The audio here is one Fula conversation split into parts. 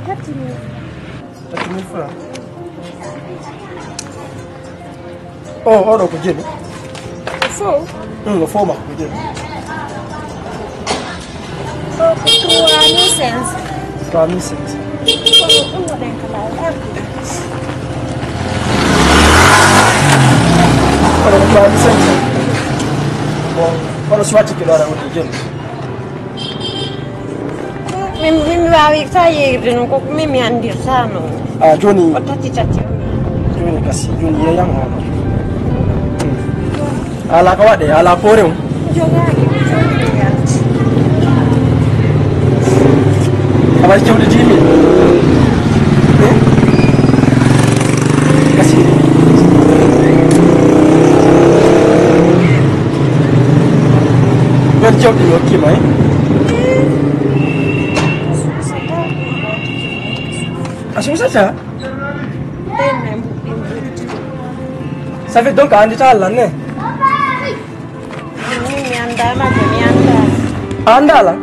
30 000 francs. Oh, oro ko jeni. Fo. Ngo fo ma ko jeni. 3.500. Oro 3.500. Bon, oro swati ke lara woni jeni. Mimi wawi sai renungo mimi andirsano. Ah, joni. Otati tati. Joni kasi joni ya yang hono. Ala ka wade, ala pore on. Abang jauh di sini. Kasih. Berjauh di Loki mai. Asal saja. Ça fait donc un détail là, ne? Anda lah.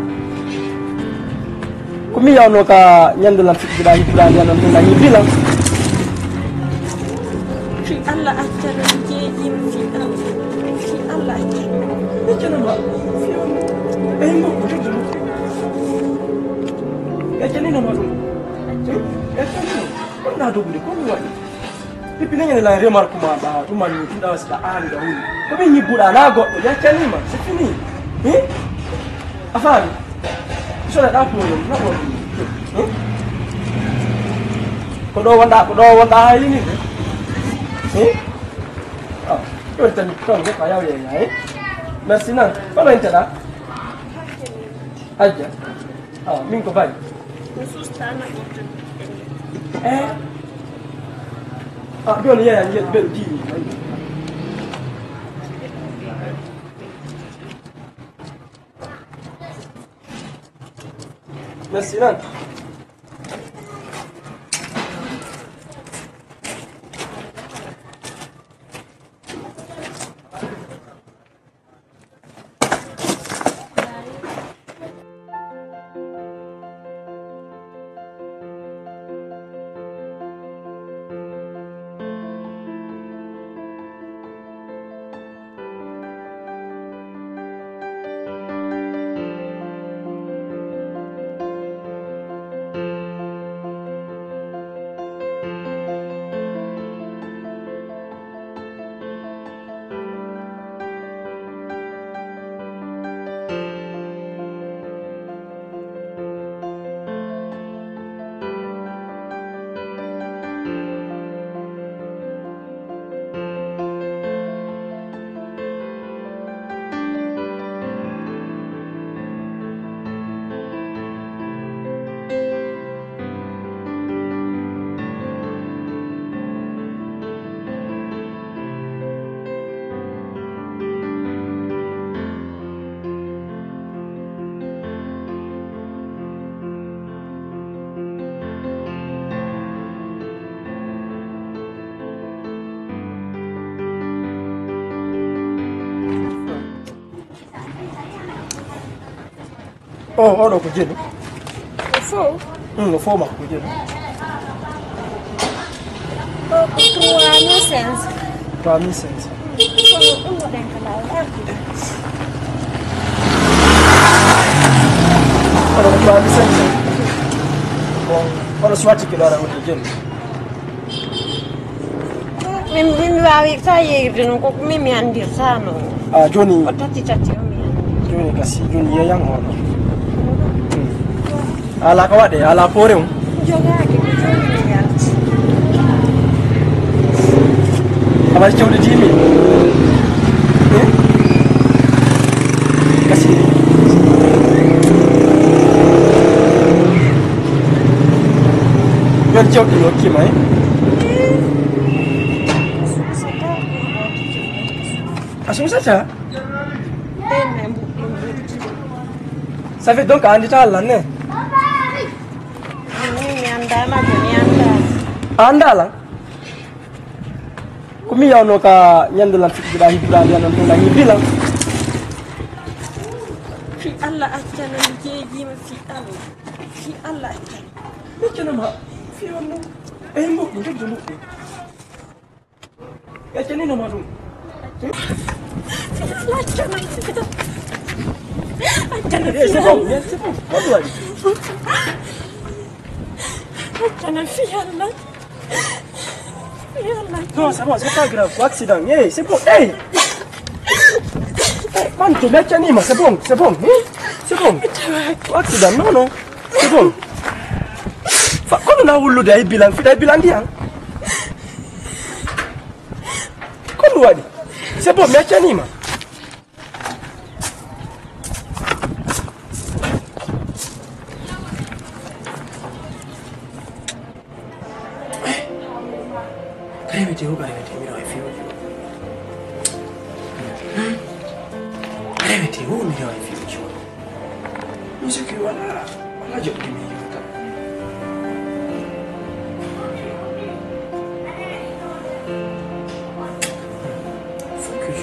Kumi ya no ka nyandala fikira hibla ya no na hibila. Fi Allah ajala je yim fi Allah ajala. Echana ba. Mo ko je. Echana no ma. Echana. Onda do bure ko mi wa. Pipi nanya la remarque ma ba tu man ni tinda wasa ali da huni. Ko be ni buda na go ya kalima, c'est fini. Afali. Soda da ko na ko. Ko do wanda ini. Ah, yo tan ko ke pa ya ya. Merci na. Ko ben tada. Aja. Ah, min ko bai. Sustana. Ah, biar ni ya, biar di. Merci nan. Oh, oro ko jeni. Fo. Ngo fo ma ko jeni. 3.500. 3.500. Oro 3.500. Bon, oro swati ke lara woni jeni. Mimi wawi sai renungo mimi andirsano. Ah, joni. Otati tati. Joni kasi joni ya yang hono. Ala ka wade, ala pore on. Abang jauh di sini. Kasih. Biar jauh di Loki mai. Asal saja. Ça fait donc un détail là, ne? Anda lah. Kumi ya no ka nyandala fikira hibla ya no na hibila. Fi Allah ajala je yim fi Allah ajala. Macam nama film tu. Mbok ni dia dulu. Macam ni nama tu. Sebab. Apa lagi? Macam film lah. No, sama, saya tak gerak. Aksidan. Sebab. Mantu macam ni mas, sebong. Sebong. Aksidan, no. Sebong. Kau nak ulu dia bilang dia. Kau luar ni. Sebong macam ni mas. Remete, mira, I feel you. Remete, mira, I feel you. Ni sekali wala jauh di meja kita. Fokus.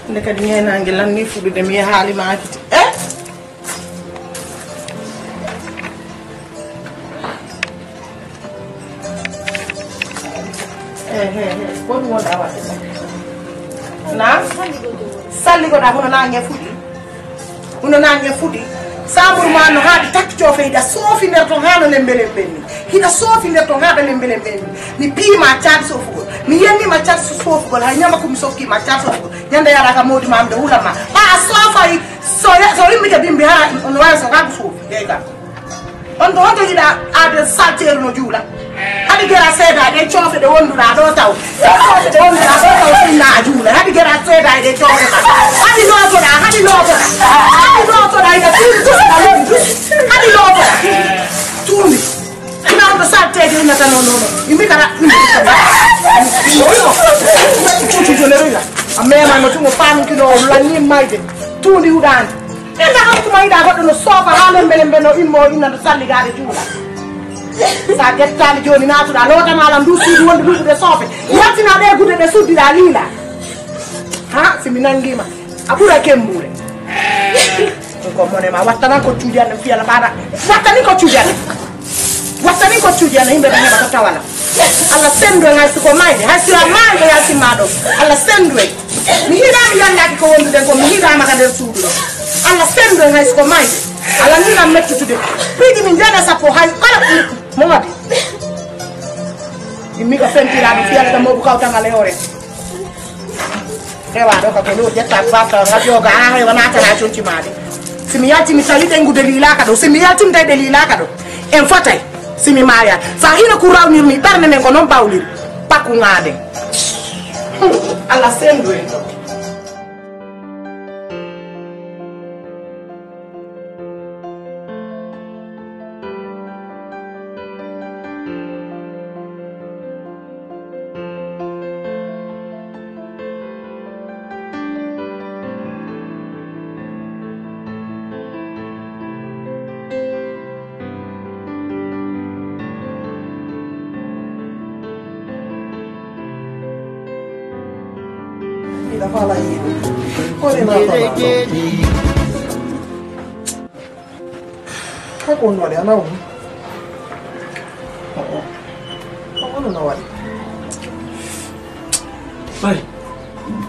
Ndeka dinga nangi lan ni fudu dem ya hali ma akiti ko mo da wa na salli ko da hono nangi fudi sabur ma no hadi tak cofe da sofi nder to hano lembele benni hida sofi nder to hada lembele benni ni pima chat sofu mi yenni ma chat sofu gol ha nyama ko mi sokki ma chat sofu nyanda yara ka modi mamde ulama ba sofa so yimbe bimbi ha on wa so ka sofu dega on do ida ade salter no jula hadi gera seda de cofe de wondura do taw cofe de wondura do taw na jula hadi gera seda de cofe hadi no to da hadi no to da ida hadi no to tumi ina on salter de na no yimbe kara chuchu jolerila amema no tungo panu kilo la ni maide tundi udan enda ko kuma ida goddo no sofa halen belembe no immo inna do salli gade jula sa gettali joni natuda lota malam du sudi wonde dude sofe yatina de gude de sudi da lila ha siminangima abura kembure ko mone ma wattana ko tudiana fiala bada wattani ko tudiana himbe be ba tawala alla sendwe ngasi ko maide hasira mande yasi mado alla sendwe mi hira mi yalla ko wonde den ko mi hira ma ka der suudu alla sendwe ngasi ko maide alla ni na mettu tude pridi min jana sapo hay kala momadi imi ka sentira do fiala da mobu kawta ngale ore ewa do ka ko no jetta fata radio ga ha wana ta na chonchi made simi yati mi salite ngude lilaka do simi yati mta de lilaka do en fatai simi maria fa hina kuraw ni mi barne men ko non bawlir paku ngade alla sendwe da fala aí. Olha na fala. Kako no ali ana um. Kako no ali. Bai.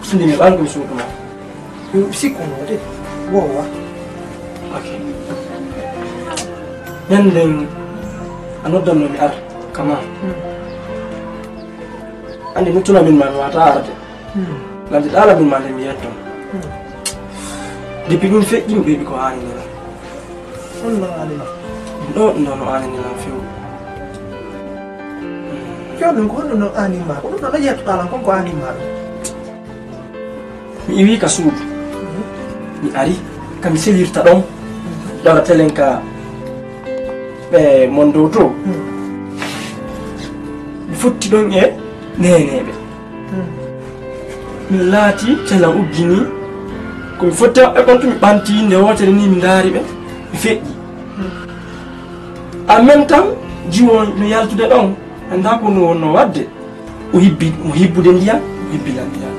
Sini ngal ko suko ma. Yo siko no de. Boa. Okay. Nyandeng anodam no mi ar kama. Andi mutuna min man wata arate. Nanti ala bin mande mi yetto depuis dum feƴƴi mi bebi ko hani ni Allah alima no ani ni la few dum ko no anima ko no yetto kala ko anima mi wi ka suudu mi ari kam selirta ɗon dara telenka ɓe mondo to mi fotti ɗon e neneɓe mi laati calan uggini komi fotti e kon to mi ɓanti nde wotere ni mi daari ɓe mi feƴƴi en même temps jiwon no yaltude ɗon anda ko no wonno wadde o hibbude ndiyam o hibbilan ndiyam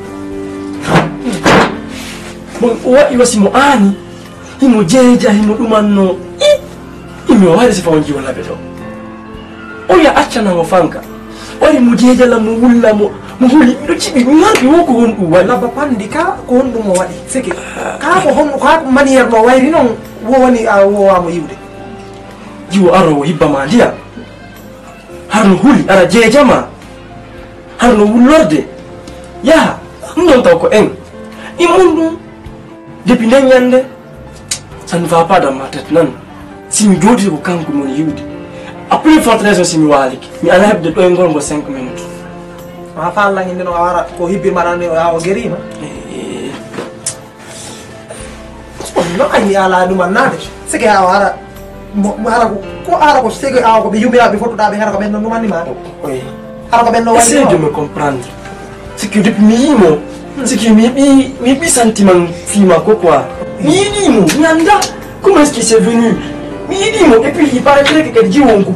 bon o waɗi wasi mo aani himo jeeja himo ɗumanno imi o waɗi sifa on jiwon laɓe ɗo o ya accanamo fanka wari mo jeejala mo wulla mo huli miɗo ciɓi mi harɓi wo ko hon ɗum waɗi labba pandi ka ko hon ɗum o waɗi siki ka ko maniére no wayri noon wo woni a wowamo yiwde jiwo arowo hibbama ndiyam harno huli ara jeejama harno wullorde yaha ɗum ɗon taw ko en immum ɗum depuis nden ñande ça ne va pas dans ma tête nan simi jooɗi ko kanko moni yiwde à plus forte raison simi waaliki mi ala heɓde ɗo e ngol ngo 5 minutes ma fallangi ndeno a wara ko hibbirmaɗani o guérima no añi ala ɗuman nade sike a wara hara ko ara ko sege awa ko ɓe yummiraɓe fottoɗaɓe hara ko ɓen no ɗumannima hara ko ɓen no essaye de me comprendre c'est que depuis mi yimo c'est que mi heɓi sentiment fima ko quoi mi yiɗimo mi anda comment est ce qu'il s'est venu mi yiɗimo et puis il paraîtrait que kadi jiwon ko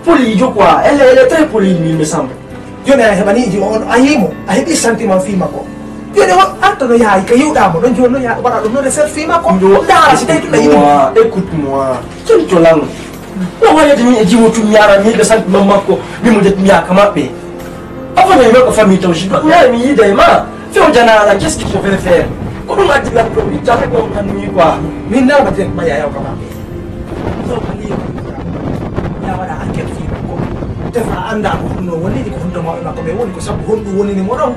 polijo quoi elle est très polie il me semble joni a heɓaniji on a yimo a heeɓi sentiment fima ko joni o arta no yaayi ko yiwɗamo ɗon joni no waɗa ɗum no reset fima ko dara so tawi ɗum yiɗi écoute moi concolan no wayade min e jiwo tum mi ara mi yiɗa sentiment makko mimo det mi yaka maɓɓe avant mi ko famille taw jiɗo mi ara mi yiida e ma few janala qu'est ce qu'il faut faire ko ɗum addi lam ɗo ittata ko tanmi quoi min nawma direct ma yayaw kama ya waɗa enquête fima ko defa anda ko honno wonini ko honno mawɓe makko ɓe woni ko sabu honɗum wonini mo ɗon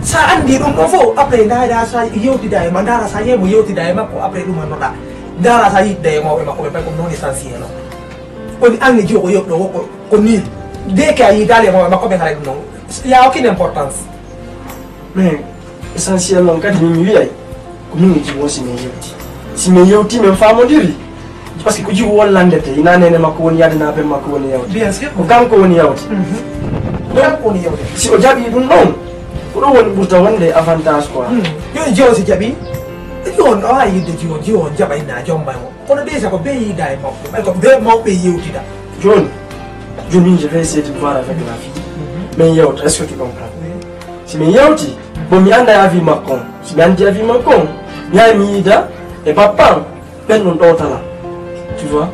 sa andi ɗum ɗon fof après dayda sa yewtida e ma dara sa yeymo yewtida e makko après ɗum hannoɗa dara sa yidda e mawɓe makko ɓe ɓay kom non essentiel o woni anni jiwo ko yewɗo wokko ko ni dès que a yidali e mawɓe makko ɓe haray ɗum noon ya aucune importance mais essentiel noon kadi min mi wiyay ko min e jiwo simin yewti min famodiri par ce que ko jiwo wollandete ina nene makko woni yadanaɓe makko woni yewte bien sûr ko kanko woni yewte kanko woni yewte si o jaɓi ɗum ɗon ko ɗum woni ɓurta wonde avantage quoi joni jiwon si jaaɓi jiwon o wawi yidde jiwon jaɓayna jombay mo kono déjà ko be yiida e makko ɓay ko be mawɓe yewtida joni min je vais essayer de voir avec ma fille min yewta est ce que tu comprends si min yewti bon mi anda avis makko on si mi andi avis makko on mi yaha mi yiida e pappan ɓen ɗon ɗowtala tu vois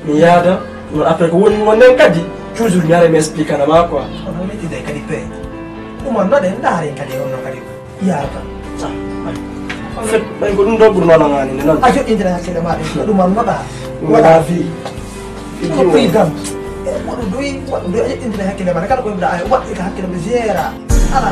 mi yaada non après ko woni wonnen kadi toujours mi ara mi expliquanama quoi ono meɗɗide kadi pe ɗuman noɗe daaren kadi onno kadi yarata en fait ɓay ko ɗum ɗo ɓurnonagani nde noon a joƴƴindira hakkille maɗa ɗuman noɗa waɗa fi ko président waɗu doyi a joƴƴindira hakkille maɗa kala ko yimɗa a waɗɗi ko hakkille ɓe gérera ala